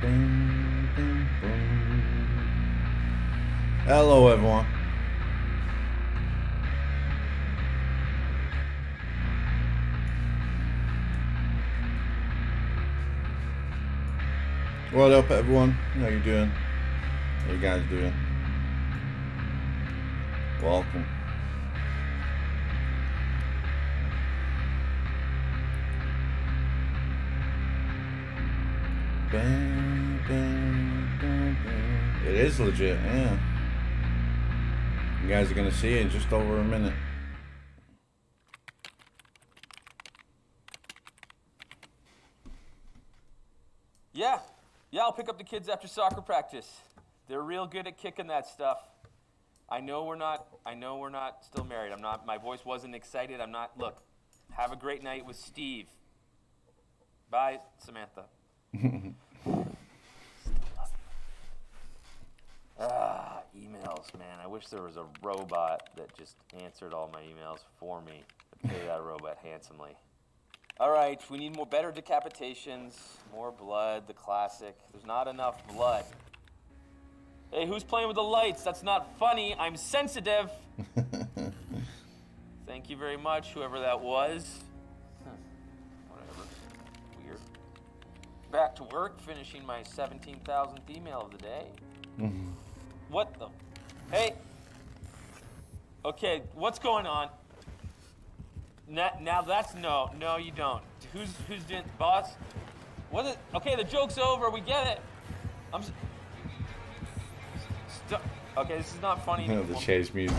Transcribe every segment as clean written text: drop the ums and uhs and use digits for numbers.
Boom, boom, boom. Hello, everyone. What up, everyone? How you doing? How you guys doing? Welcome. Bang, bang, bang, bang. It is legit, yeah. You guys are gonna see it in just over a minute. Yeah, I'll pick up the kids after soccer practice. They're real good at kicking that stuff. I know we're not still married. My voice wasn't excited. Look, have a great night with Steve. Bye, Samantha. Emails, man. I wish there was a robot that just answered all my emails for me. I'd pay that robot handsomely. All right, we need better decapitations, more blood, the classic. There's not enough blood. Hey, who's playing with the lights? That's not funny. I'm sensitive. Thank you very much, whoever that was. Whatever. Weird. Back to work, finishing my 17,000th email of the day. What the? Hey. Okay, what's going on? Now that's no, you don't. Who's doing, boss? What is? Okay, the joke's over. We get it. Okay, this is not funny. The chase music.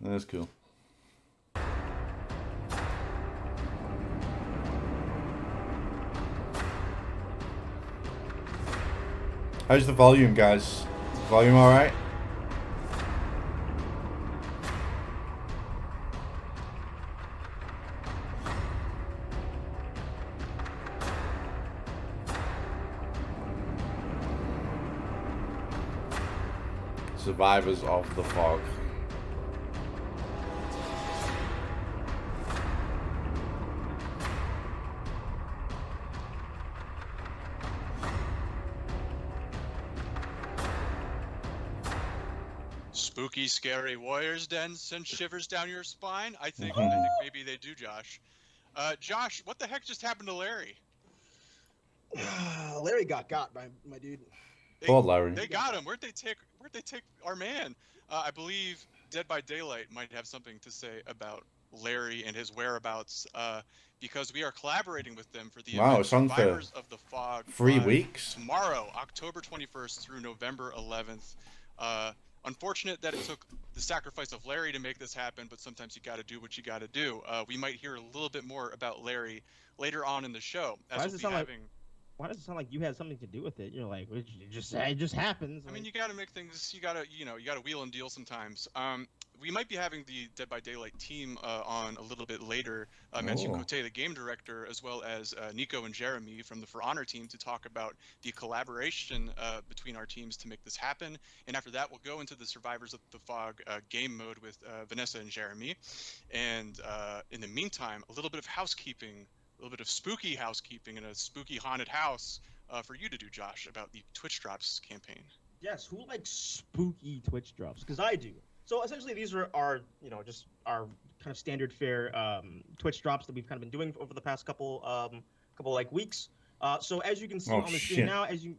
That's cool. How's the volume, guys? Volume all right? Survivors of the Fog. Spooky, scary warriors den send shivers down your spine. I think maybe they do, Josh. Josh, what the heck just happened to Larry? Larry got by my dude. Poor Larry. They got him. Where'd they take our man? I believe Dead by Daylight might have something to say about Larry and his whereabouts, because we are collaborating with them for the event It's on Survivors of the Fog 3 weeks. Tomorrow, October 21st through November 11th. Unfortunate that it took the sacrifice of Larry to make this happen, but sometimes you got to do what you got to do. We might hear a little bit more about Larry later on in the show. Why does it sound like you had something to do with it? You're like, it just happens. I mean, you got to make things. You got to wheel and deal sometimes. We might be having the Dead by Daylight team on a little bit later. Mathieu Cote, the game director, as well as Nico and Jeremy from the For Honor team to talk about the collaboration between our teams to make this happen. And after that, we'll go into the Survivors of the Fog game mode with Vanessa and Jeremy. And in the meantime, a little bit of housekeeping, a little bit of spooky housekeeping in a spooky haunted house for you to do, Josh, about the Twitch Drops campaign. Yes, who likes spooky Twitch drops? Because I do. So essentially, these are our, just our kind of standard fare Twitch drops that we've kind of been doing over the past couple weeks. So as you can see on the screen now, as you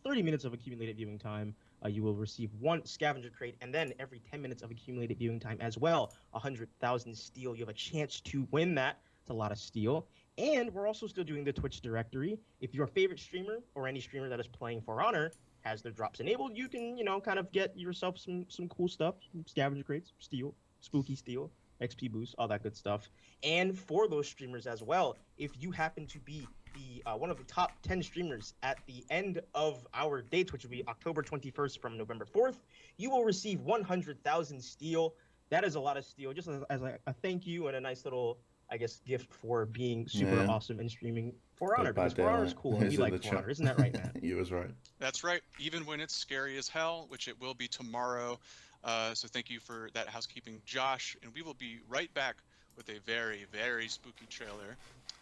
30 minutes of accumulated viewing time, you will receive 1 scavenger crate, and then every 10 minutes of accumulated viewing time as well, 100,000 steel. You have a chance to win that. It's a lot of steel. And we're also still doing the Twitch directory. If your favorite streamer or any streamer that is playing For Honor has their drops enabled, you can, kind of get yourself some cool stuff, some scavenger crates, steel, spooky steel, XP boost, all that good stuff. And for those streamers as well, if you happen to be the one of the top 10 streamers at the end of our dates, which will be October 21st from November 4th, you will receive 100,000 steel. That is a lot of steel, just as a thank you and a nice little, I guess, gift for being super awesome and streaming For Honor, because For Honor is cool and we like For Honor. Isn't that right, Matt? You was right. That's right. Even when it's scary as hell, which it will be tomorrow. So thank you for that housekeeping, Josh. And we will be right back with a very, very spooky trailer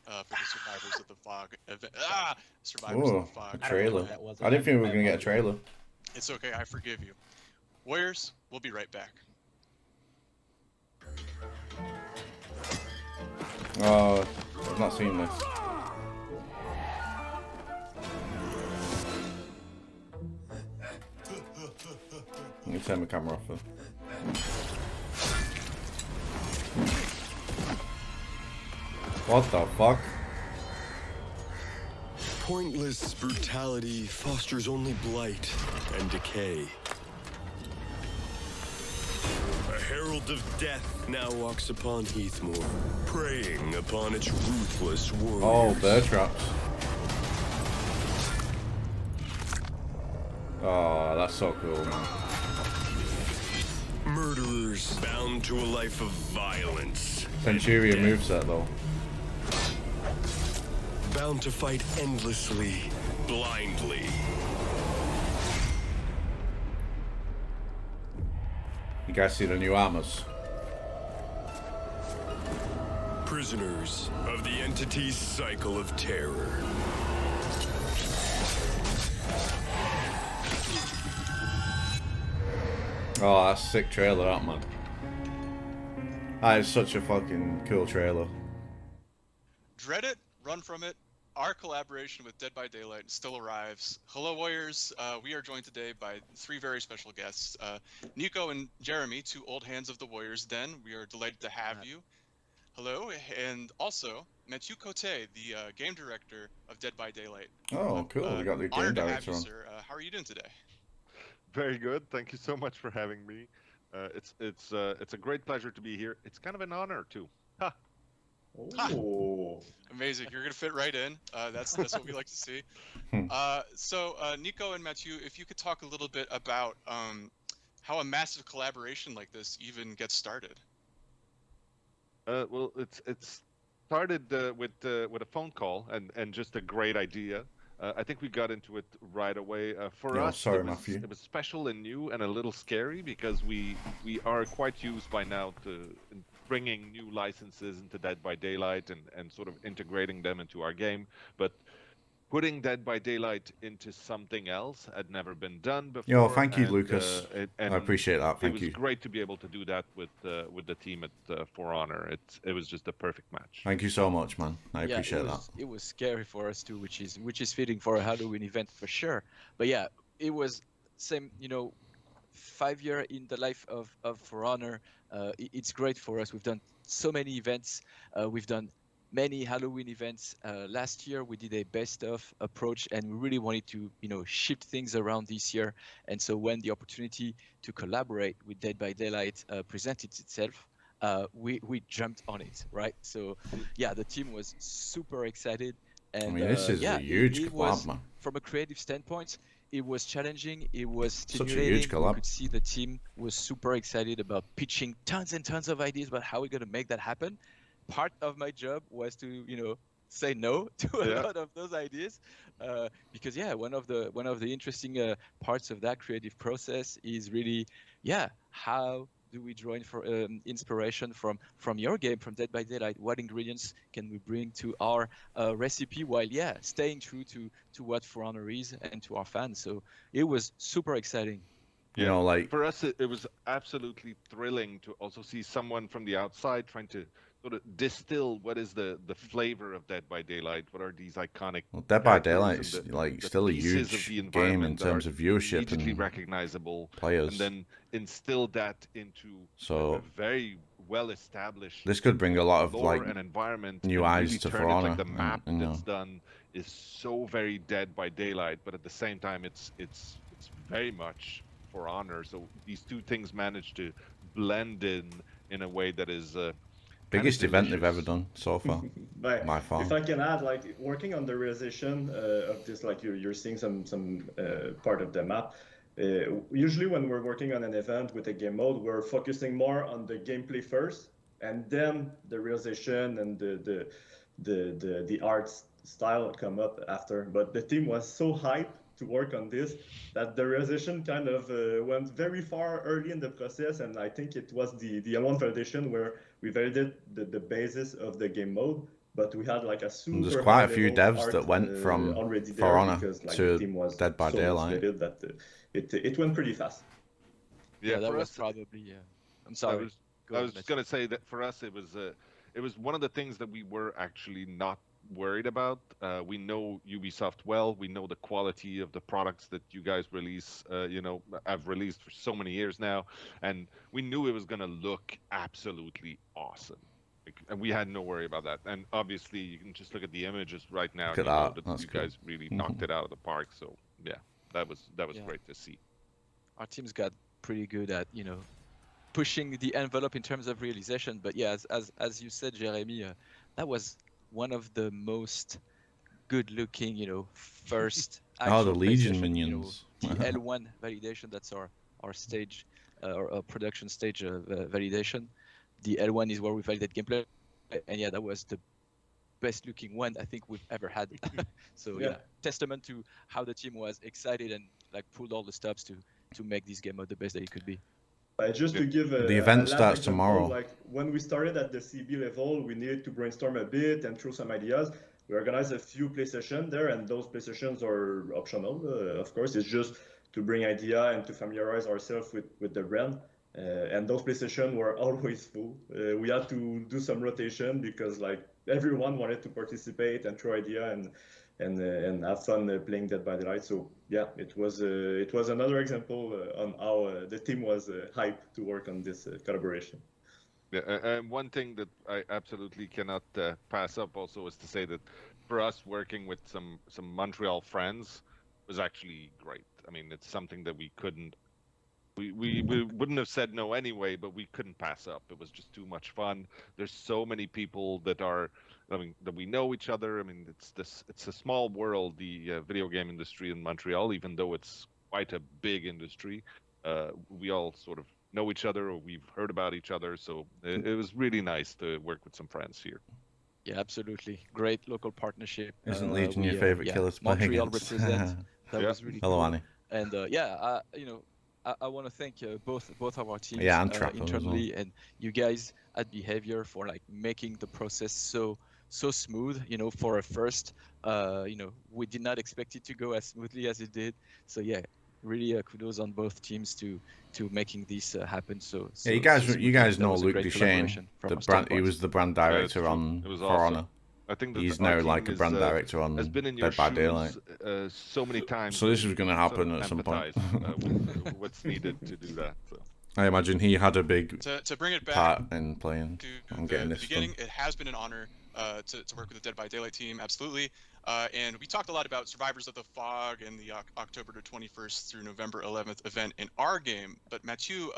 for the Survivors of the Fog event. Survivors of Oh, the Fog. a I don't know trailer. what that was. I didn't think we were I gonna get a apologize. trailer. It's okay, I forgive you. Warriors, we'll be right back. Oh, I've not seen this. Let me turn my camera off though. What the fuck? Pointless brutality fosters only blight and decay. A herald of death now walks upon Heathmoor, preying upon its ruthless warriors. Oh, bear traps. Oh, that's so cool, man. Murderers bound to a life of violence. Centurion and death. moveset though. Bound to fight endlessly, blindly. You guys see the new armors? Prisoners of the entity's cycle of terror. Oh, that's a sick trailer, that man. That is such a fucking cool trailer. Dread it, run from it. Our collaboration with Dead by Daylight still arrives. Hello, Warriors. We are joined today by three very special guests. Nico and Jeremy, two old hands of the Warriors Den. We are delighted to have you. Hello. And also, Mathieu Cote, the game director of Dead by Daylight. Oh, cool. We got the game Honored to have director you, on. sir. How are you doing today? Very good. Thank you so much for having me. It's a great pleasure to be here. It's kind of an honor too. Ha. Oh. Amazing. You're gonna fit right in. That's what we like to see. So Nico and Mathieu, if you could talk a little bit about how a massive collaboration like this even gets started. Well, it's started with a phone call and just a great idea. I think we got into it right away. For Yeah, us, sorry, it was, Matthew. it was special and new and a little scary because we are quite used by now to bringing new licenses into Dead by Daylight and sort of integrating them into our game. But putting Dead by Daylight into something else had never been done before. Yo, thank you, and, Lucas. I appreciate that. Thank it was you. great to be able to do that with the team at For Honor. It was just a perfect match. Thank you so much, man. I Yeah, appreciate that. It was scary for us too, which is fitting for a Halloween event for sure. But yeah, it was same, 5 year in the life of For Honor. It's great for us. We've done so many events. We've done many Halloween events. Last year we did a best of approach, and we really wanted to shift things around this year. And so when the opportunity to collaborate with Dead by Daylight presented itself, we jumped on it, right? So yeah, the team was super excited. And I mean, this is a huge it collab, was, man. from a creative standpoint, it was challenging. It was Such a stimulating. huge collab. You could see the team was super excited about pitching tons and tons of ideas about how we're going to make that happen. Part of my job was to, say no to a lot of those ideas, because one of the interesting parts of that creative process is really, how do we draw inspiration from your game, from Dead by Daylight? What ingredients can we bring to our recipe while staying true to what For Honor is and to our fans? So it was super exciting. Like for us, it was absolutely thrilling to also see someone from the outside trying to sort of distill what is the flavor of Dead by Daylight. What are these iconic? Dead by characters Daylight and is the still a pieces of huge the game in environment that terms are of viewership immediately and recognizable, players. and then instill that into a very well-established. This could bring a lot of lore and environment, new and eyes really to turn For it, Honor. like the map and, that's done is so very Dead by Daylight, but at the same time it's very much For Honor. So these two things manage to blend in a way that is biggest event they've ever delicious. done so far. By far. If I can add, like working on the realization of this, like you're seeing some part of the map. Usually when we're working on an event with a game mode, we're focusing more on the gameplay first, and then the realization and the art style come up after. But the team was so hyped to work on this that the realization kind of went very far early in the process, and I think it was the L1 validation where we validated the basis of the game mode, but we had like a super And there's quite a few high-level devs art, that went from already For there Honor because like to the team was Dead by so Daylight. motivated that it went pretty fast. Yeah, that for was us, probably. I'm sorry. I was just gonna say that for us, it was one of the things that we were actually not worried about. We know Ubisoft well. We know the quality of the products that you guys release. I've released for so many years now, and we knew it was gonna look absolutely awesome. And we had no worry about that. And obviously, you can just look at the images right now. Look And at you know that. that That's you cool. guys really knocked it out of the park. So yeah, that was Yeah. great to see. Our team's got pretty good at pushing the envelope in terms of realization. But yeah, as you said, Jeremy, that was one of the most good-looking, first Oh, the actual Legion PlayStation, minions. the L1 validation. That's our stage, our production stage validation. The L1 is where we validate gameplay, and yeah, that was the best-looking one I think we've ever had. So yeah, testament to how the team was excited and like pulled all the stops to make this game mode the best that it could be. Just to give The event last starts example, tomorrow. like when we started at the CB level, we needed to brainstorm a bit and throw some ideas. We organized a few play sessions there, and those play sessions are optional, of course. It's just to bring idea and to familiarize ourselves with the brand. And those play sessions were always full. We had to do some rotation because like everyone wanted to participate and throw idea and have fun playing Dead by Daylight. So yeah, it was another example on how the team was hyped to work on this collaboration. Yeah, and one thing that I absolutely cannot pass up also is to say that for us working with some Montreal friends was actually great. I mean, it's something that we wouldn't have said no anyway, but we couldn't pass up. It was just too much fun. There's so many people that we know each other. I mean, it's a small world, the video game industry in Montreal, even though it's quite a big industry. We all sort of know each other, or we've heard about each other. So it was really nice to work with some friends here. Yeah, absolutely. Great local partnership. Isn't Legion your favorite killer to play Montreal against? represent. That was really Hello, cool. Annie. And I want to thank both of our teams and Trapper as internally and you guys at Behavior for like making the process so smooth. For a first, we did not expect it to go as smoothly as it did. So yeah, really kudos on both teams to making this happen. So yeah, you guys know was a Luc great Duchesne, collaboration from the our brand. He standpoint. was the brand director on It was For awesome. Honor. I think that He's our now team like a brand director on has been in your Dead by Daylight. shoes so many times. So this was going to sort happen of at some point. empathize, with what's needed to do that. So. I imagine he had a big To bring it back part in playing to and the getting this beginning, done. it has been an honor to work with the Dead by Daylight team, absolutely. And we talked a lot about Survivors of the Fog and the October to 21st through November 11th event in our game. But Mathieu,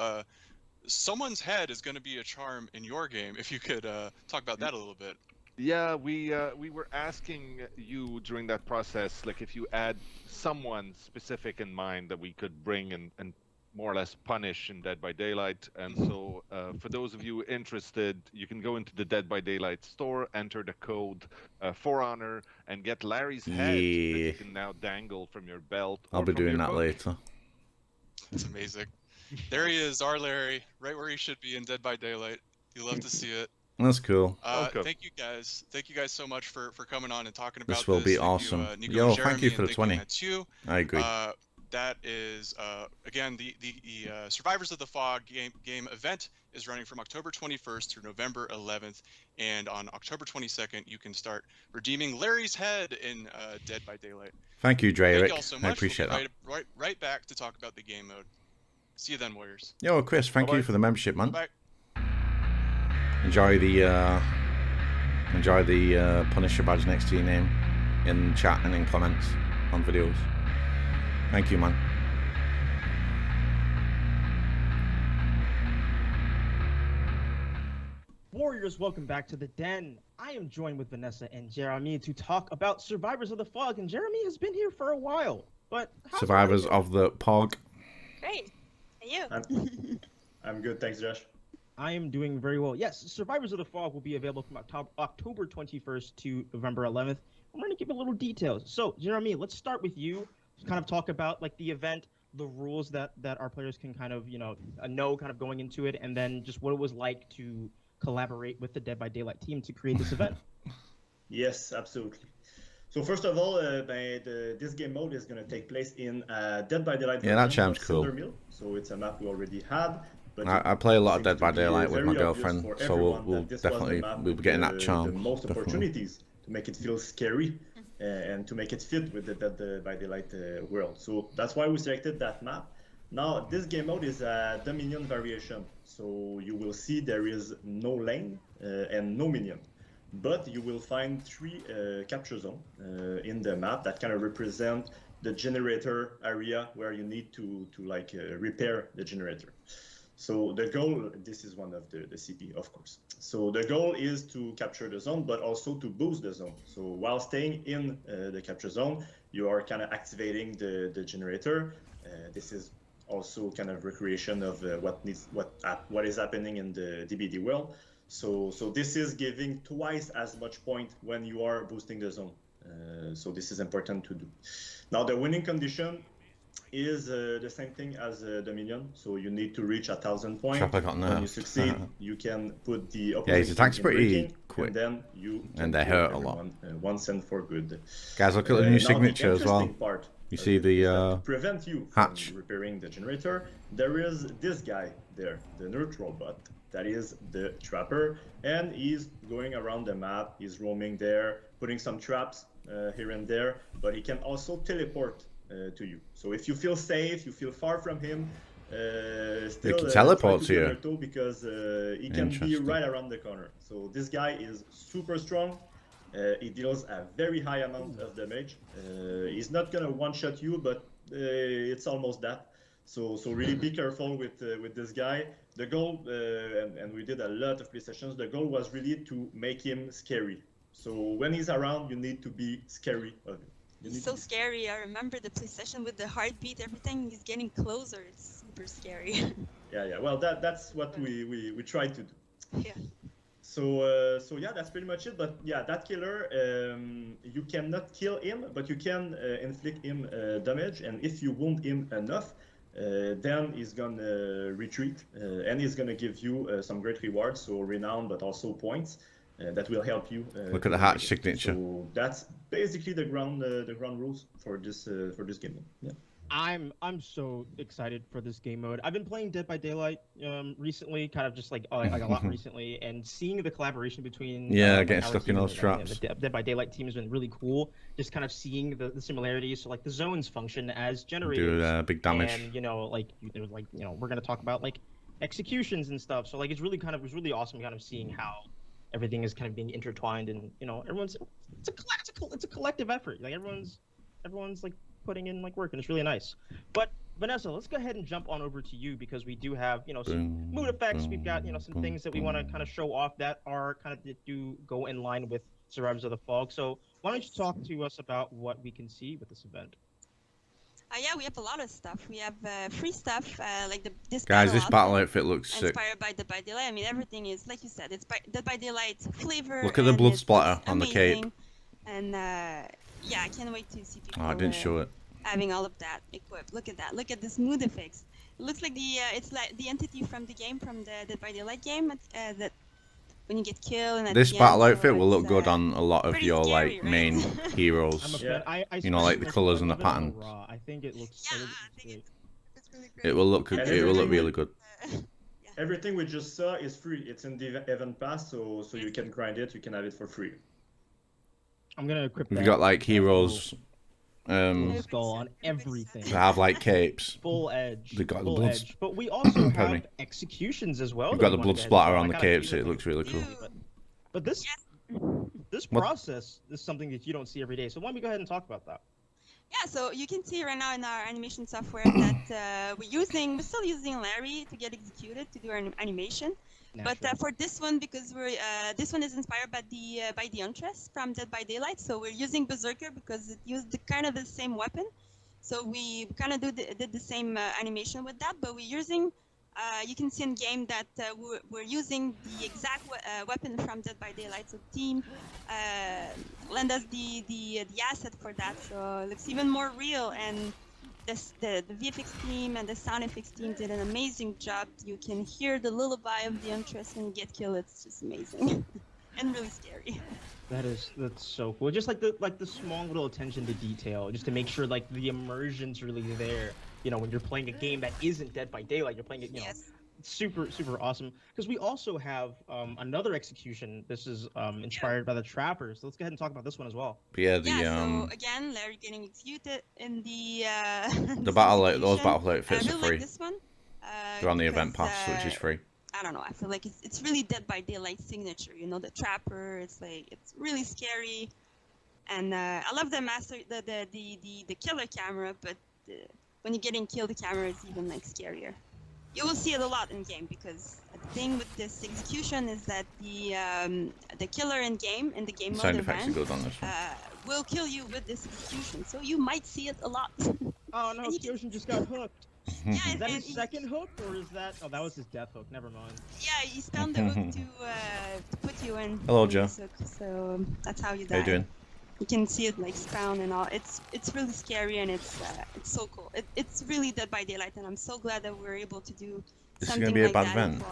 someone's head is going to be a charm in your game. If you could talk about that a little bit. Yeah, we were asking you during that process, like if you had someone specific in mind that we could bring and more or less punish in Dead by Daylight. And so for those of you interested, you can go into the Dead by Daylight store, enter the code For Honor, and get Larry's head that you can now dangle from your belt. I'll be doing that later. That's amazing. There he is, our Larry, right where he should be in Dead by Daylight. You love to see it. That's cool. Thank you guys. Thank you guys so much for coming on and talking about This will be Thank awesome. You, Nico Yo, and Jeremy, thank you for and the thank 20. you, Mathieu. I agree. That is again the Survivors of the Fog game event is running from October 21st through November 11th, and on October 22nd you can start redeeming Larry's head in Dead by Daylight. Thank you, Drake. Thank you all so much. I appreciate we'll that. Right back to talk about the game mode. See you then, Warriors. Yo, Chris, thank you for the membership, man. Bye. Enjoy the Punisher badge next to your name in chat and in comments on videos. Thank you, man. Warriors, welcome back to the Den. I am joined with Vanessa and Jeremy to talk about Survivors of the Fog, and Jeremy has been here for a while. But Survivors of the Pog. Great. And you? I'm good, thanks, Josh. I am doing very well. Yes, Survivors of the Fog will be available from October 21st to November 11th. I'm going to give a little details. So, Jeremy, let's start with you. kind of talk about like the event, the rules that our players can kind of know kind of going into it, and then just what it was like to collaborate with the Dead by Daylight team to create this event. Yes, absolutely. So first of all, this game mode is going to take place in Dead by Daylight Yeah, that version sounds of cool. Cinder Mill. So it's a map we already had. But I play a lot of seems Dead to by be, Daylight with my very obvious girlfriend, for so everyone we'll that this was the definitely map we'll be with getting that charm. the most definitely. opportunities to make it feel scary and to make it fit with the Dead by Daylight world. So that's why we selected that map. Now this game mode is a Dominion variation, so you will see there is no lane and no minion. But you will find 3 capture zones in the map that kind of represent the generator area where you need to repair the generator. So the goal, this is one of the CP, of course. So the goal is to capture the zone, but also to boost the zone. So while staying in the capture zone, you are kind of activating the generator. This is also kind of recreation of what is happening in the DBD world. So this is giving twice as much point when you are boosting the zone. So this is important to do. Now the winning condition is the same thing as Dominion. So you need to reach 1,000 points. Trapper got When you nerfed. succeed, you can put the opposing Yeah, his attack's team in pretty breaking, quick. and then you And can they kill hurt a lot. everyone, once and for good. Guys, look at the new Now signature as well. interesting part You of see it is that the to prevent you hatch. from repairing the generator, there is this guy there, the neutral bot. That is the trapper, and he's going around the map. He's roaming there, putting some traps here and there, but he can also teleport to you. So if you feel safe, you feel far from him, still can teleport try to you. be alert too, because he can be Interesting. right around the corner. So this guy is super strong. He deals a very high amount of damage. He's not gonna one-shot you, but it's almost that. So really be careful with this guy. The goal, and we did a lot of play sessions, the goal was really to make him scary. So when he's around, you need to be scary of him. He's so scary. I remember the play session with the heartbeat, everything. He's getting closer. It's super scary. Yeah. Well, that's what we tried to do. Yeah. So yeah, that's pretty much it. But yeah, that killer, you cannot kill him, but you can inflict him damage. And if you wound him enough, then he's gonna retreat, and he's gonna give you some great rewards, so renown, but also points that will help you. Look at the hatch signature. So that's basically the ground rules for this game. Yeah. I'm so excited for this game mode. I've been playing Dead by Daylight recently, kind of just like a lot recently, and seeing the collaboration between getting our stuck in team those and traps. the Dead by Daylight team has been really cool. Just kind of seeing the similarities. So like the zones function as generators, Do big damage. and we're gonna talk about like executions and stuff. So like it was really awesome kind of seeing how everything is kind of being intertwined, and it's a collective effort. Like everyone's like putting in like work, and it's really nice. But Vanessa, let's go ahead and jump on over to you, because we do have some mood effects. We've got some things that we want to kind of show off that are kind of that do go in line with Survivors of the Fog. So why don't you talk to us about what we can see with this event? Yeah, we have a lot of stuff. We have free stuff, like this Guys, this battle outfit, outfit looks sick. inspired by Dead by Daylight. I mean, everything is, like you said, it's Dead by Daylight flavor. Look at the and blood it's splatter on the cape. amazing. And yeah, I can't wait to see people Oh, I didn't show it. having all of that equipped. Look at that. Look at the smooth effects. It looks like it's like the entity from the game, from the Dead by Daylight game, that when you get killed. And This at the battle end, outfit so will look it's, good on a lot of pretty your scary, like right? main I'm a heroes. fan. I You know, like the colours and the love it on pattern. Raw. I think it looks. Yeah, it I looks think great. it's really great. It will look really good. Everything we just saw is free. It's in the event pass, so you can grind it. You can have it for free. I'm gonna equip. We've that- got like that heroes little skull on everything. that have like capes. Full edge. They got the full blood edge. But we also Pardon have executions as well. You've that got the we blood wanted to splatter add. on I the gotta capes. do It that. looks really cool. But this What- process is something that you don't see every day. So why don't we go ahead and talk about that? Yeah, so you can see right now in our animation software that we're still using Larry to get executed to do our animation. But for this one, because this one is inspired by the Huntress from Dead by Daylight, so we're using Berserker because it used kind of the same weapon. So we kind of did the same animation with that, but we're using You can see in game that we're using the exact weapon from Dead by Daylight. So the team lend us the asset for that, so it looks even more real. And the VFX team and the sound effects team did an amazing job. You can hear the lullaby of the Huntress when you get killed. It's just amazing and really scary. That's so cool. Just like the small little attention to detail, just to make sure like the immersion's really there. You know, when you're playing a game that isn't Dead by Daylight, you're playing it. You know, super awesome. Because we also have another execution. This is inspired by the Trappers. So let's go ahead and talk about this one as well. But yeah, so again, Larry getting executed in the the those battle outfits I are really free. like this one. They're on the event pass, which is free. I don't know. I feel like it's really Dead by Daylight signature. You know, the Trapper. It's like it's really scary, and I love the the killer camera. But when you're getting killed, the camera is even like scarier. You will see it a lot in game because the thing with this execution is that the killer in the game mode event will kill you with this execution. So you might see it a lot. Oh no, Execution just got hooked. Yeah, is that his second hook, or is that? Oh, that was his death hook. Never mind. Yeah, he found the hook to put you in. Hello, Joe. So that's how you die. How you doing? You can see it like spawn and all. It's really scary and it's so cool. It's really Dead by Daylight, and I'm so glad that we're able to do something like that. This is gonna be a bad event.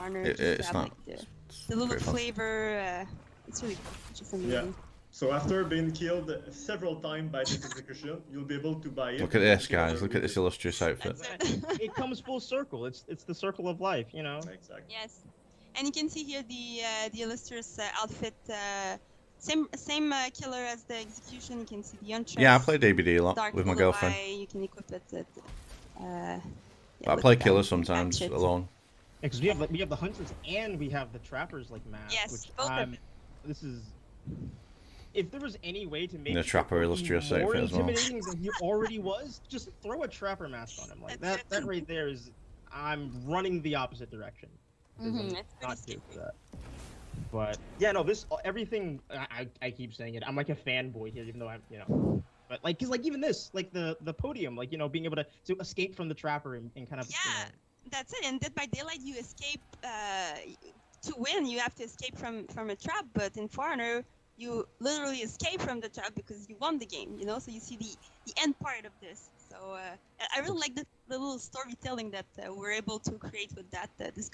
It's not. Like the little flavor. It's really cool. It's just amazing. Yeah. So after being killed several times by this execution, you'll be able to buy it. Look at this, guys. Look at this illustrious outfit. It comes full circle. It's the circle of life, you know. Exactly. Yes, and you can see here the illustrious outfit. Same killer as the execution. You can see the Huntress. Yeah, I played ABD a lot with my girlfriend. You can equip it. But I play killer sometimes alone. Yeah, because we have the Hunters and we have the Trappers like mask. Yes, which both of them. This is. If there was any way to make the Trapper illustrious more outfit as well. intimidating than he already was, just throw a Trapper mask on him. Like that right there is, I'm running the opposite direction. It's not good for that. But yeah, no, everything. I keep saying it. I'm like a fanboy here, even though I'm, But like, cause like even this, like the podium, like being able to escape from the Trapper and kind of. Yeah, that's it. And Dead by Daylight, you escape. To win, you have to escape from a trap. But in Foreigner, you literally escape from the trap because you won the game. So you see the end part of this. So I really like the little storytelling that we're able to create with that this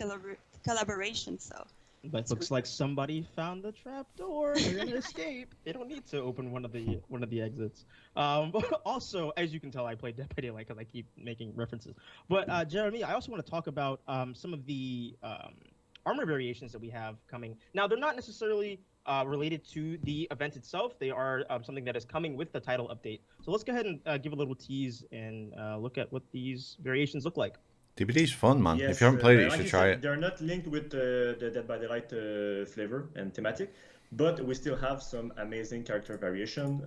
collaboration. So. But looks like somebody found the trap door. They're gonna escape. They don't need to open one of the exits. Also, as you can tell, I played Dead by Daylight because I keep making references. But Jeremy, I also want to talk about some of the armor variations that we have coming. Now, they're not necessarily related to the event itself. They are something that is coming with the title update. So let's go ahead and give a little tease and look at what these variations look like. DBD's fun, man. Yes, if you haven't played it, you like should try it. They're not linked with the Dead by Daylight flavor and thematic, but we still have some amazing character variation.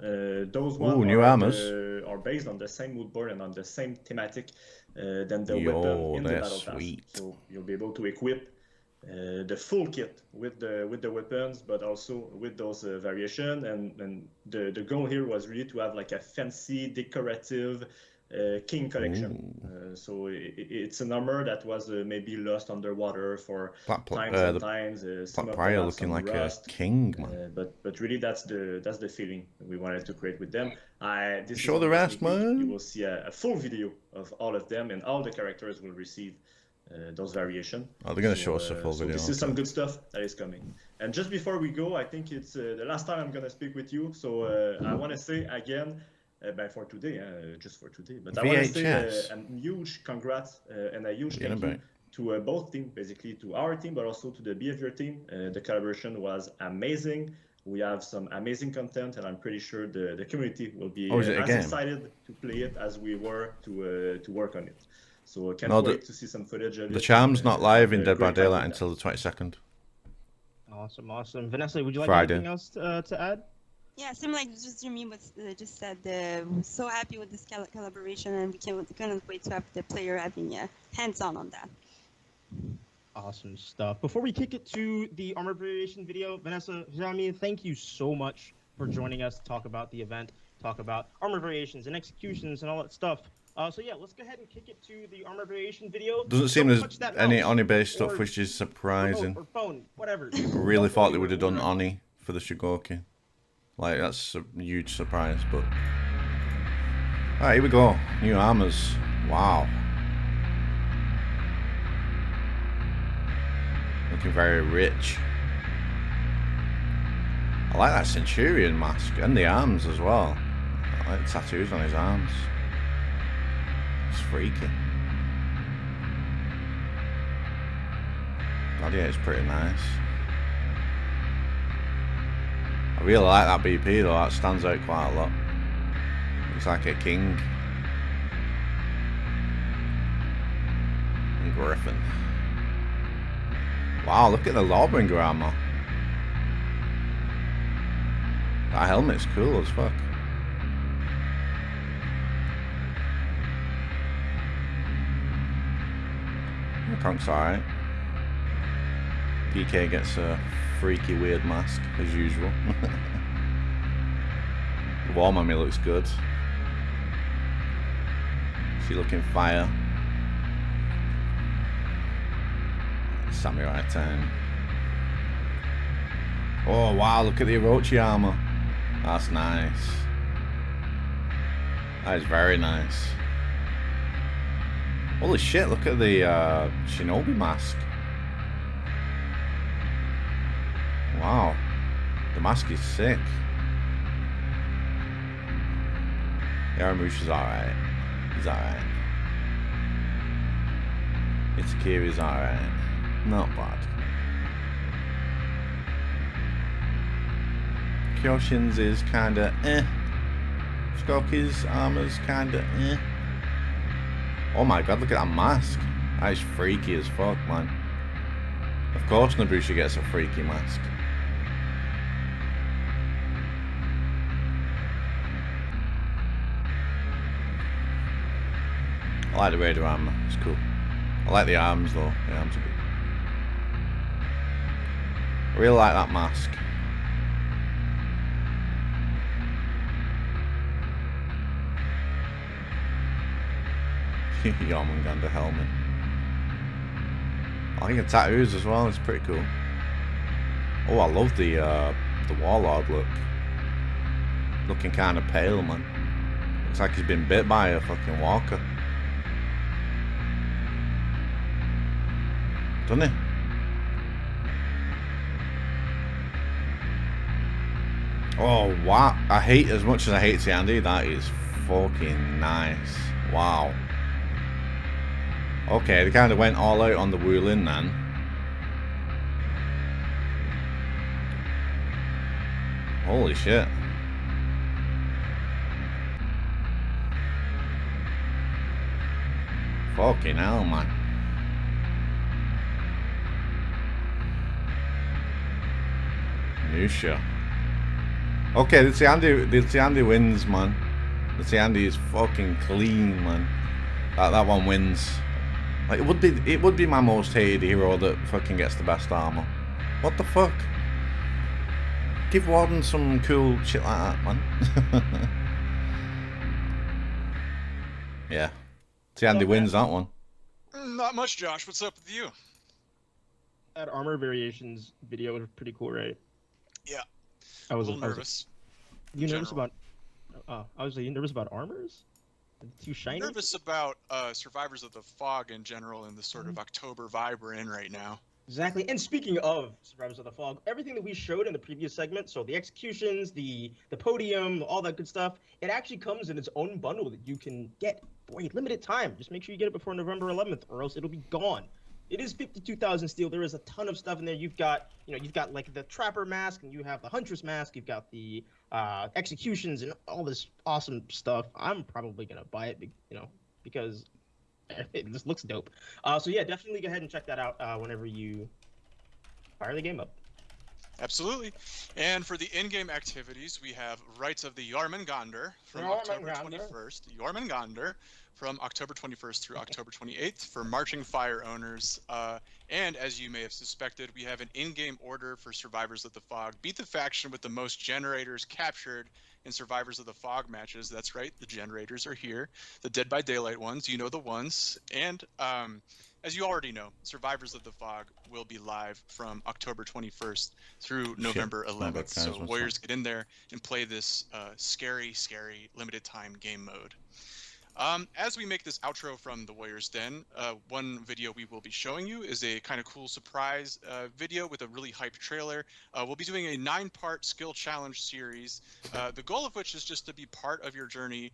Those ones are based on the same mood board and on the same thematic than the weapon in the battle pass. So you'll be able to equip the full kit with the weapons, but also with those variation. And the goal here was really to have like a fancy, decorative King collection. So it's an armor that was maybe lost underwater for times and times. Black Prior looking like rust, a king, man. But really, that's the feeling we wanted to create with them. Show the rest, man. You will see a full video of all of them, and all the characters will receive those variations. Oh, they're going to show us a full video. This is some good stuff that is coming. And just before we go, I think it's the last time I'm going to speak with you. So I want to say again, for today, just for today. But I want to say a huge congrats and a huge thank you to both teams, basically to our team, but also to the Behavior team. The collaboration was amazing. We have some amazing content, and I'm pretty sure the community will be as excited to play it as we were to work on it. So I can't wait to see some footage of it. The Charm's not live in Dead by Daylight until the 22nd. Awesome. Vanessa, would you like anything else to add? Yeah, similar like just Jeremy just said, we're so happy with this collaboration, and we cannot wait to have the player having hands-on on that. Awesome stuff. Before we kick it to the armor variation video, Vanessa, Jeremy, thank you so much for joining us to talk about the event, talk about armor variations and executions and all that stuff. So yeah, let's go ahead and kick it to the armor variation video. Doesn't seem Don't there's touch that any mouse Oni-based stuff, or which is remote surprising. or phone, whatever. I really thought they would have done Oni for the Shugoki. Like, that's a huge surprise, but... Alright, here we go. New armors. Wow. Looking very rich. I like that Centurion mask and the arms as well. I like the tattoos on his arms. It's freaky. Gladiator's pretty nice. I really like that BP though, that stands out quite a lot. Looks like a king. And Griffin. Wow, look at the Lawbringer armor. That helmet's cool as fuck. The Conk's alright. PK gets a freaky weird mask, as usual. War Mummy looks good. She looking fire. Samurai time. Oh wow, look at the Orochi armor. That's nice. That is very nice. Holy shit, look at the Shinobi mask. Wow. The mask is sick. Yaramushi's alright. He's alright. Itakiri's alright. Not bad. Kyoshin's is kinda eh. Skoki's armor's kinda eh. Oh my god, look at that mask. That is freaky as fuck, man. Of course Nobushi gets a freaky mask. I like the Raider armor, it's cool. I like the arms though, the arms are good. I really like that mask. Yarmungandr helmet. I like the tattoos as well, it's pretty cool. Oh, I love the Warlord look. Looking kind of pale, man. Looks like he's been bit by a fucking walker. Doesn't he? Oh, wow. I hate, as much as I hate Sandy, that is fucking nice. Wow. Okay, they kind of went all out on the Wulin then. Holy shit. Fucking hell, man. Nusha. Okay, the Tsiandi wins, man. The Tsiandi is fucking clean, man. That one wins. Like, it would be my most hated hero that fucking gets the best armor. What the fuck? Give Warden some cool shit like that, man. Yeah. Tsiandi wins that one. Not much, Josh. What's up with you? That armor variations video was pretty cool, right? Yeah. I was a little nervous. You nervous about? I was like, you nervous about armors? Too shiny? Nervous about Survivors of the Fog in general and the sort of October vibe we're in right now. Exactly. And speaking of Survivors of the Fog, everything that we showed in the previous segment, so the executions, the podium, all that good stuff, it actually comes in its own bundle that you can get. Boy, limited time. Just make sure you get it before November 11th, or else it'll be gone. It is 52,000 steel. There is a ton of stuff in there. You've got like the Trapper mask, and you have the Huntress mask. You've got the executions and all this awesome stuff. I'm probably gonna buy it, because it just looks dope. So yeah, definitely go ahead and check that out whenever you fire the game up. Absolutely. And for the in-game activities, we have Rites of the Jormungandr from October 21st. Jormungandr from October 21st through October 28th for Marching Fire owners. And as you may have suspected, we have an in-game order for Survivors of the Fog. Beat the faction with the most generators captured in Survivors of the Fog matches. That's right, the generators are here. The Dead by Daylight ones, you know the ones. And as you already know, Survivors of the Fog will be live from October 21st through November 11th. So Warriors, get in there and play this scary, scary limited time game mode. As we make this outro from the Warriors Den, one video we will be showing you is a kind of cool surprise video with a really hyped trailer. We'll be doing a 9-part skill challenge series, the goal of which is just to be part of your journey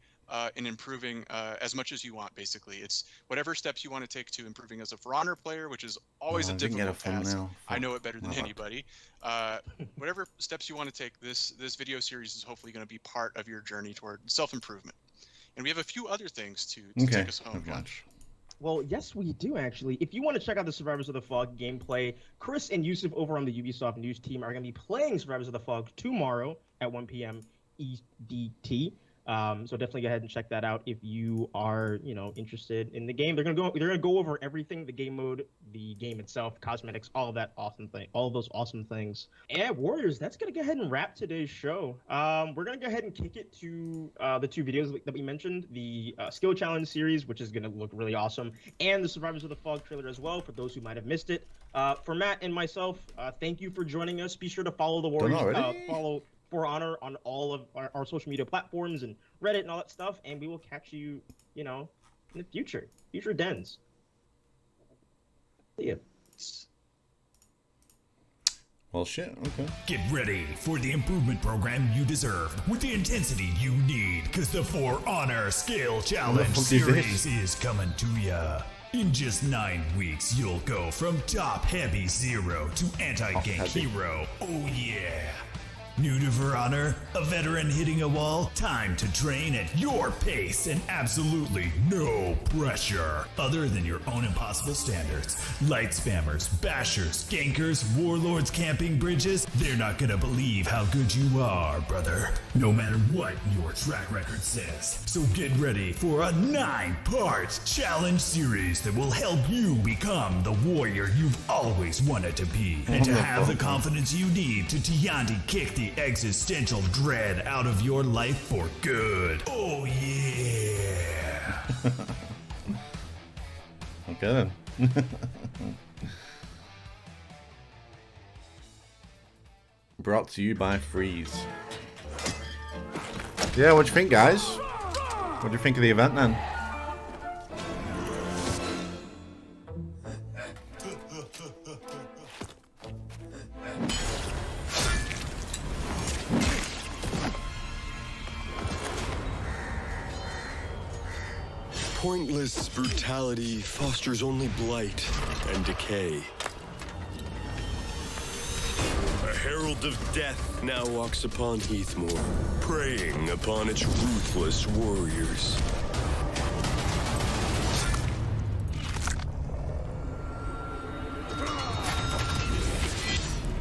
in improving as much as you want, basically. It's whatever steps you want to take to improving as a For Honor player, which is always a difficult task. I know it better than anybody. Whatever steps you want to take, this video series is hopefully going to be part of your journey toward self-improvement. And we have a few other things to take us home, Josh. Well, yes, we do, actually. If you want to check out the Survivors of the Fog gameplay, Chris and Yusuf over on the Ubisoft News team are going to be playing Survivors of the Fog tomorrow at 1 p.m. EDT. So definitely go ahead and check that out if you are, interested in the game. They're gonna go over everything: the game mode, the game itself, cosmetics, all of those awesome things. And Warriors, that's gonna go ahead and wrap today's show. We're gonna go ahead and kick it to the 2 videos that we mentioned: the skill challenge series, which is gonna look really awesome, and the Survivors of the Fog trailer as well. For those who might have missed it, for Matt and myself, thank you for joining us. Be sure to follow the Warriors. Follow For Honor on all of our social media platforms and Reddit and all that stuff, and we will catch you, in the future dens. See ya. Well, shit, okay. Get ready for the improvement program you deserve with the intensity you need, because the For Honor Skill Challenge series is coming to ya. In just 9 weeks, you'll go from top heavy 0 to anti-gank hero. Oh yeah. New to For Honor, a veteran hitting a wall? Time to train at your pace and absolutely no pressure. Other than your own impossible standards. Light spammers, bashers, gankers, warlords camping bridges, they're not gonna believe how good you are, brother. No matter what your track record says. So get ready for a 9-part challenge series that will help you become the warrior you've always wanted to be. And to have the confidence you need to Tianti kick the existential dread out of your life for good. Oh yeah. Okay then. Brought to you by Freeze. Yeah, what do you think, guys? What do you think of the event then? Pointless brutality fosters only blight and decay. A herald of death now walks upon Heathmoor, preying upon its ruthless warriors.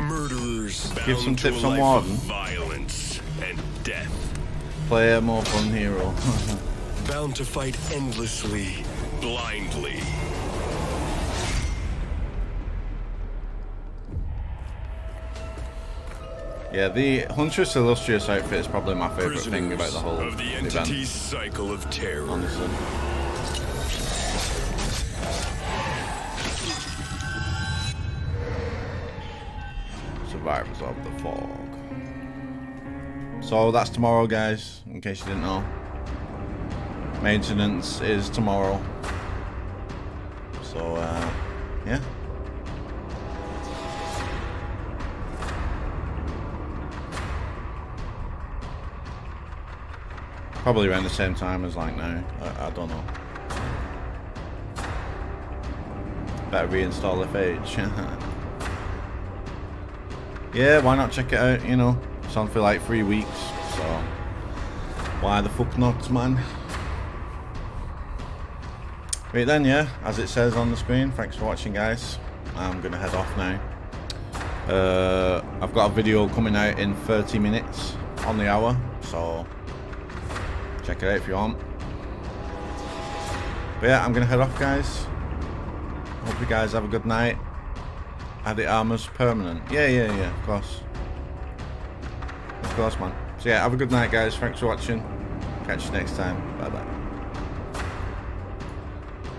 Murderers give some bound to tips a on life Warden. of violence and death. Play a more fun hero. Bound to fight endlessly, blindly. Yeah, the Huntress Illustrious outfit is probably my favorite thing about the whole of the entity's event. Cycle of terror. Honestly. Survivors of the Fog. So that's tomorrow, guys, in case you didn't know. Maintenance is tomorrow. So, yeah. Probably around the same time as like now. I don't know. Better reinstall FH. Yeah, why not check it out, It's on for like 3 weeks, so why the fuck not, man? Right then, yeah, as it says on the screen, thanks for watching, guys. I'm gonna head off now. I've got a video coming out in 30 minutes on the hour, so check it out if you want. But yeah, I'm gonna head off, guys. Hope you guys have a good night. Are the armors permanent? Yeah, of course. Of course, man. So yeah, have a good night, guys. Thanks for watching. Catch you next time. Bye bye.